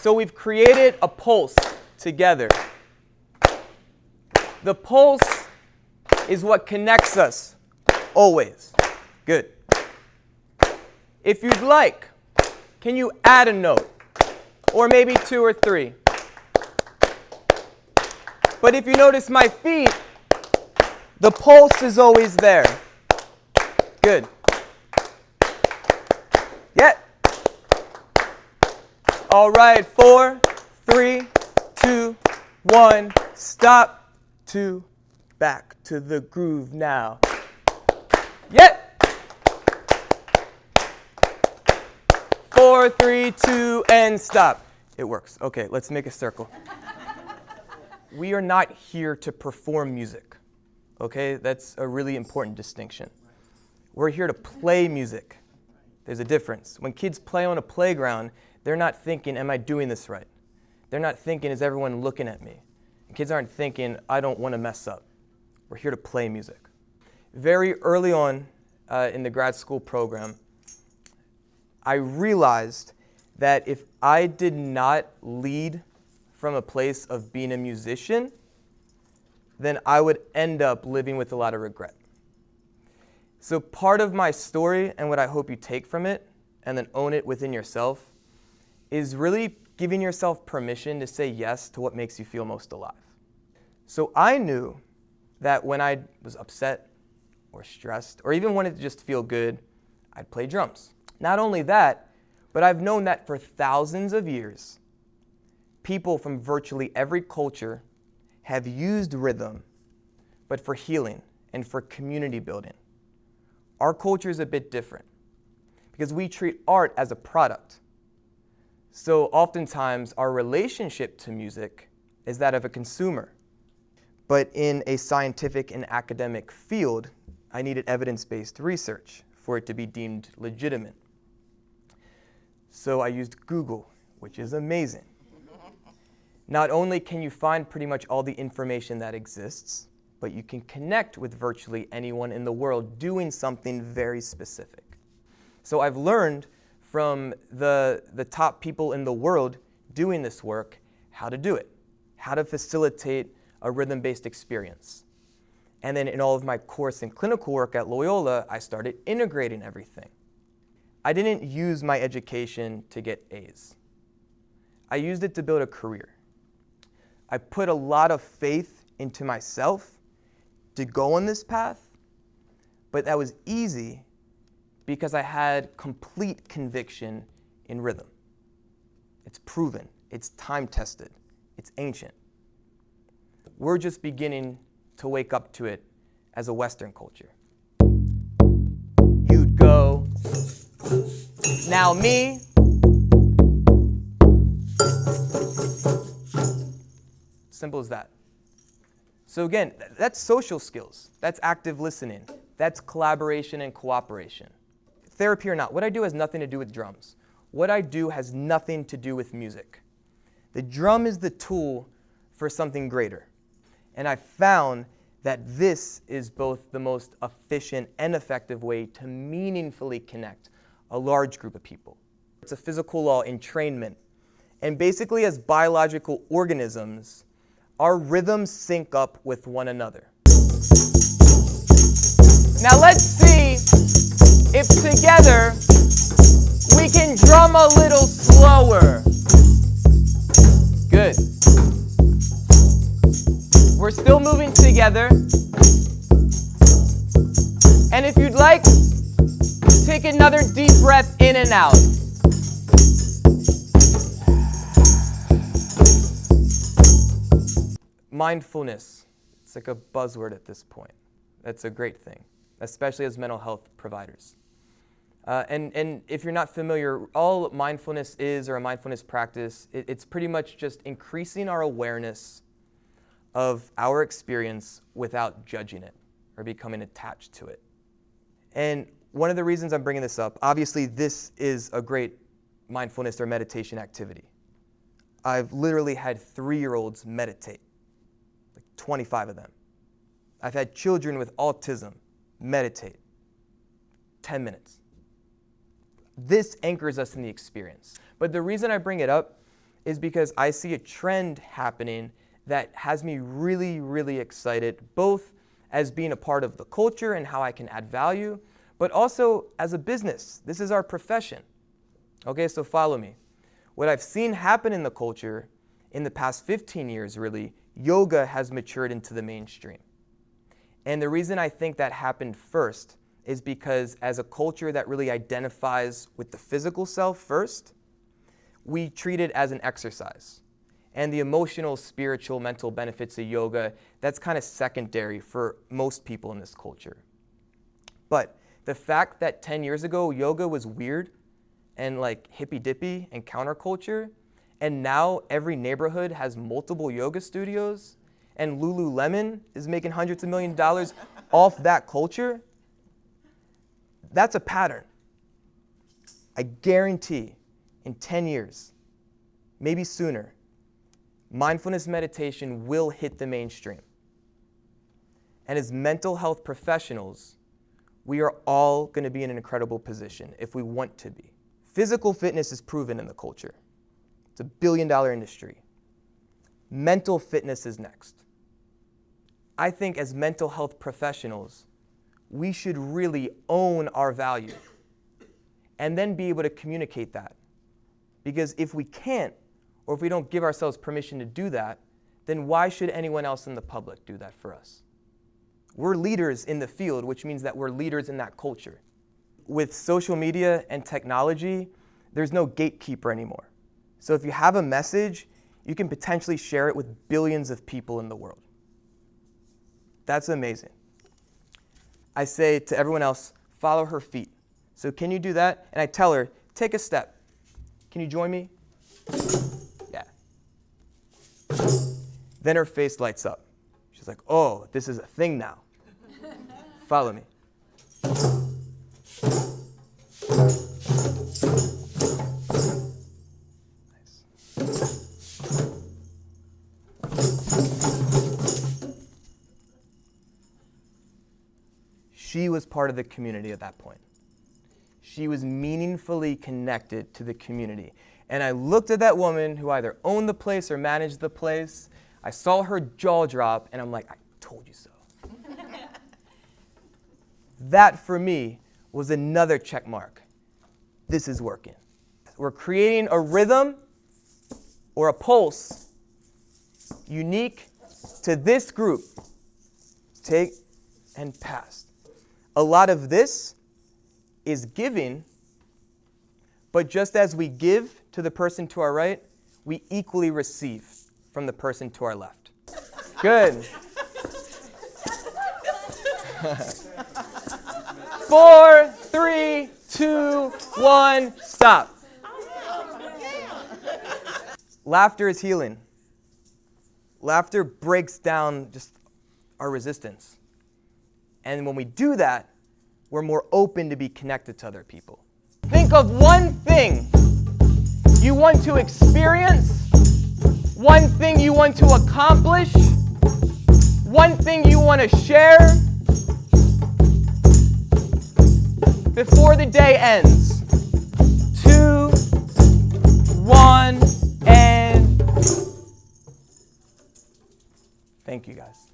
So we've created a pulse together. The pulse is what connects us always. Good. If you'd like, can you add a note? Or maybe 2 or 3. But if you notice my feet, the pulse is always there. Good. Yeah. All right, 4, 3, 2, 1, stop. 2, back to the groove now. Yeah. 4, 3, 2, and stop. It works. Okay, let's make a circle. We are not here to perform music. Okay, that's a really important distinction. We're here to play music. There's a difference. When kids play on a playground, they're not thinking, am I doing this right? They're not thinking, is everyone looking at me? Kids aren't thinking, I don't want to mess up. We're here to play music. Very early on in the grad school program, I realized that if I did not lead from a place of being a musician, then I would end up living with a lot of regret. So part of my story, and what I hope you take from it, and then own it within yourself, is really giving yourself permission to say yes to what makes you feel most alive. So I knew that when I was upset or stressed, or even wanted to just feel good, I'd play drums. Not only that, but I've known that for thousands of years, people from virtually every culture have used rhythm, but for healing and for community building. Our culture is a bit different because we treat art as a product. So oftentimes our relationship to music is that of a consumer. But in a scientific and academic field, I needed evidence-based research for it to be deemed legitimate. So I used Google, which is amazing. Not only can you find pretty much all the information that exists, but you can connect with virtually anyone in the world doing something very specific. So I've learned from the top people in the world doing this work how to do it, how to facilitate a rhythm-based experience. And then in all of my course and clinical work at Loyola, I started integrating everything. I didn't use my education to get A's. I used it to build a career. I put a lot of faith into myself to go on this path, but that was easy because I had complete conviction in rhythm. It's proven, it's time-tested, it's ancient. We're just beginning to wake up to it as a Western culture. You'd go, now me, simple as that. So again, that's social skills, that's active listening, that's collaboration and cooperation. Therapy or not, what I do has nothing to do with drums. What I do has nothing to do with music. The drum is the tool for something greater. And I found that this is both the most efficient and effective way to meaningfully connect a large group of people. It's a physical law, entrainment. And basically, as biological organisms, our rhythms sync up with one another. Now let's see if together we can drum a little slower. Good. We're still moving together. And if you'd like, take another deep breath in and out. Mindfulness. It's like a buzzword at this point. That's a great thing, especially as mental health providers. And if you're not familiar, all mindfulness is, or a mindfulness practice, it's pretty much just increasing our awareness of our experience without judging it or becoming attached to it. And one of the reasons I'm bringing this up, obviously this is a great mindfulness or meditation activity. I've literally had 3-year-olds meditate, like 25 of them. I've had children with autism meditate, 10 minutes. This anchors us in the experience. But the reason I bring it up is because I see a trend happening that has me really, really excited, both as being a part of the culture and how I can add value, but also as a business. This is our profession. Okay, so follow me. What I've seen happen in the culture in the past 15 years, really, yoga has matured into the mainstream. And the reason I think that happened first is because as a culture that really identifies with the physical self first, we treat it as an exercise. And the emotional, spiritual, mental benefits of yoga, that's kind of secondary for most people in this culture. But the fact that 10 years ago, yoga was weird and like hippy-dippy and counterculture, and now every neighborhood has multiple yoga studios, and Lululemon is making hundreds of millions of dollars off that culture, that's a pattern. I guarantee in 10 years, maybe sooner, mindfulness meditation will hit the mainstream. And as mental health professionals, we are all going to be in an incredible position if we want to be. Physical fitness is proven in the culture. It's a billion-dollar industry. Mental fitness is next. I think as mental health professionals, we should really own our value and then be able to communicate that. Because if we can't, or if we don't give ourselves permission to do that, then why should anyone else in the public do that for us? We're leaders in the field, which means that we're leaders in that culture. With social media and technology, there's no gatekeeper anymore. So if you have a message, you can potentially share it with billions of people in the world. That's amazing. I say to everyone else, follow her feet. So can you do that? And I tell her, take a step. Can you join me? Yeah. Then her face lights up. She's like, oh, this is a thing now. Follow me. She was part of the community at that point. She was meaningfully connected to the community. And I looked at that woman who either owned the place or managed the place. I saw her jaw drop, and I'm like, I told you so. That, for me, was another check mark. This is working. We're creating a rhythm or a pulse unique to this group. Take and pass. A lot of this is giving, but just as we give to the person to our right, we equally receive from the person to our left. Good. 4, 3, 2, 1, stop. Laughter is healing. Laughter breaks down just our resistance. And when we do that, we're more open to be connected to other people. Think of one thing you want to experience, one thing you want to accomplish, one thing you want to share before the day ends. 2, 1, and thank you guys.